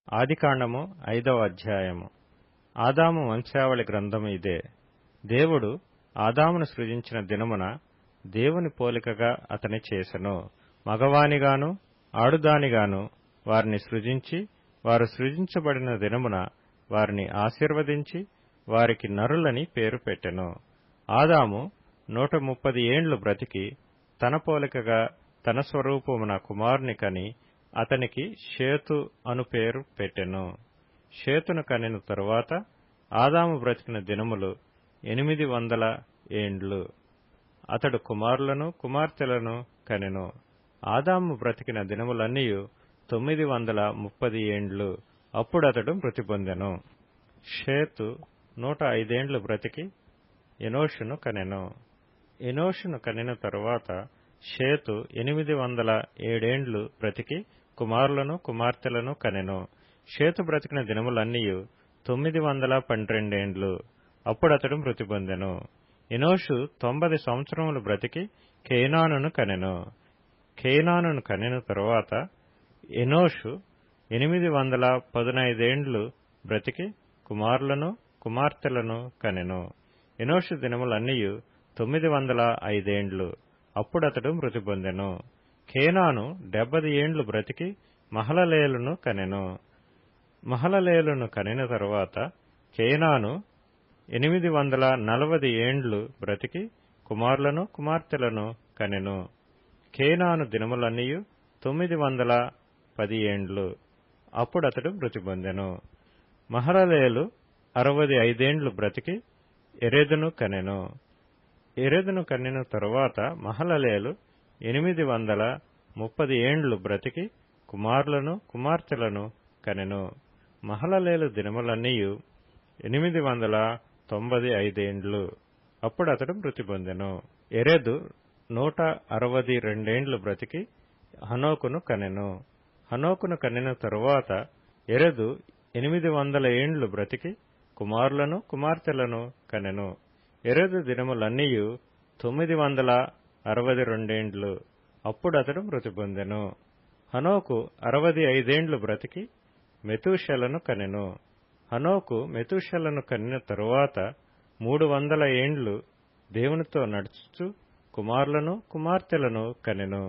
ఆదికాండము 5వ అధ్యాయము. ఆదాము వంశావళి గ్రంథము ఇదే. దేవుడు ఆదామును సృజించిన దినమున దేవుని పోలికగా అతని చేసెను. మగవానిగాను ఆడుదానిగాను వారిని సృజించి, వారు సృజించబడిన దినమున వారిని ఆశీర్వదించి వారికి నరులని పేరు పెట్టెను. ఆదాము 130 ఏండ్లు బ్రతికి తన పోలికగా తన స్వరూపమున కుమారుని కని అతనికి షేతు అను పేరు పెట్టెను. షేతును కనిన తరువాత ఆదాము బ్రతికిన దినములు 800 ఏండ్లు. అతడు కుమారులను కుమార్తెలను కనెను. ఆదాము బ్రతికిన దినములన్నీయు 930 ఏండ్లు. అప్పుడతడు మృతి పొందెను. షేతు 105 ఏండ్లు బ్రతికి ఎనోషును కనెను. ఎనోషును కనిన తరువాత షేతు 807 ఏండ్లు బ్రతికి కుమారులను కుమార్తెలను కనెను. షేతు బ్రతికిన దినములన్నీయు 912 ఏండ్లు. అప్పుడతడు మృతి పొందెను. ఎనోషు 90 సంవత్సరములు బ్రతికి కేనానును కనెను. కేనానును కనిన తరువాత ఎనోషు 815 ఏండ్లు బ్రతికి కుమారులను కుమార్తెలను కనెను. ఎనోషు దినములన్నీయు 905 ఏండ్లు. అప్పుడతడు మృతి పొందెను. కేనాను 70 ఏండ్లు బ్రతికి మహలలేలును కనెను. మహలలేలును కనిన తరువాత కేనాను 840 ఏండ్లు బ్రతికి కుమారులను కుమార్తెలను కనెను. కేనాను దినములన్నీయు 910 ఏండ్లు. అప్పుడతడు మృతి పొందెను. మహలలేలు 65 ఏండ్లు బ్రతికి ఎరెదును కనెను. ఎరెదును కనిన తరువాత మహలలేలు 830 ఏండ్లు బ్రతికి కుమారులను కుమార్తెలను కనెను. మహలలేలు దినములన్నీయు 895 ఏండ్లు. అప్పుడతడు మృతి పొందెను. ఎరెదు 162 ఏండ్లు బ్రతికి హనోకును కనెను. హనోకును కనిన తరువాత ఎరెదు 800 ఏండ్లు బ్రతికి కుమారులను కుమార్తెలను కనెను. ఎరెదు దినములన్నీయు 962 ఏండ్లు. అప్పుడతడు మృతి పొందెను. హనోకు 65 ఏండ్లు బ్రతికి మెతూషెలను కనెను. హనోకు మెతూషెలను కనిన తరువాత 300 ఏండ్లు దేవునితో నడుచుచు కుమారులను కుమార్తెలను కనెను.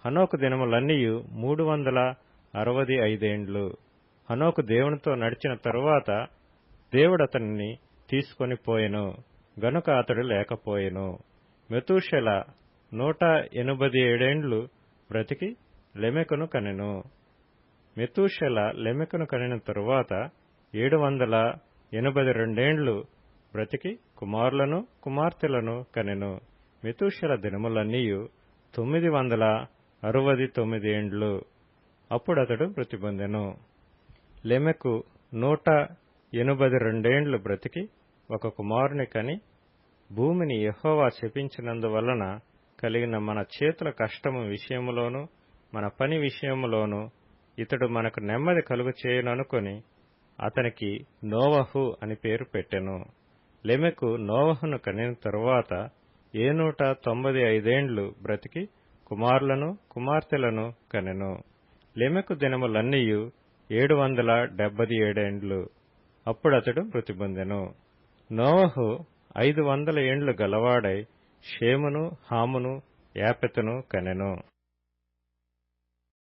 హనోకు దినములన్నీయు 365 ఏండ్లు. హనోకు దేవునితో నడిచిన తరువాత దేవుడతనిని తీసుకొని పోయెను గనుక అతడు లేకపోయెను. మెతూషెల 187 ఏండ్లు బ్రతికి లెమెకును కనెను. మెతూషెల లెమెకును కనిన తరువాత 782 ఏండ్లు బ్రతికి కుమారులను కుమార్తెలను కనెను. మెతూషెల దినములన్నీయు 969 ఏండ్లు. అప్పుడతడు మృతి పొందెను. లెమెకు 182 ఏండ్లు బ్రతికి ఒక కుమారుని కని, భూమిని యెహోవా శపించినందువలన కలిగిన మన చేతుల కష్టము విషయములోను మన పని విషయములోను ఇతడు మనకు నెమ్మది కలుగు చేయుననుకొని అతనికి నోవహు అని పేరు పెట్టెను. లెమెకు నోవహును కనిన తరువాత 195 ఏండ్లు బ్రతికి కుమారులను కుమార్తెలను కనెను. లెమెకు దినములన్నీయు 777 ఏండ్లు. అప్పుడతడు మృతి పొందెను. నోవహు 500 ఏండ్లు గలవాడై షేమును హామును యాపెతును కనెను.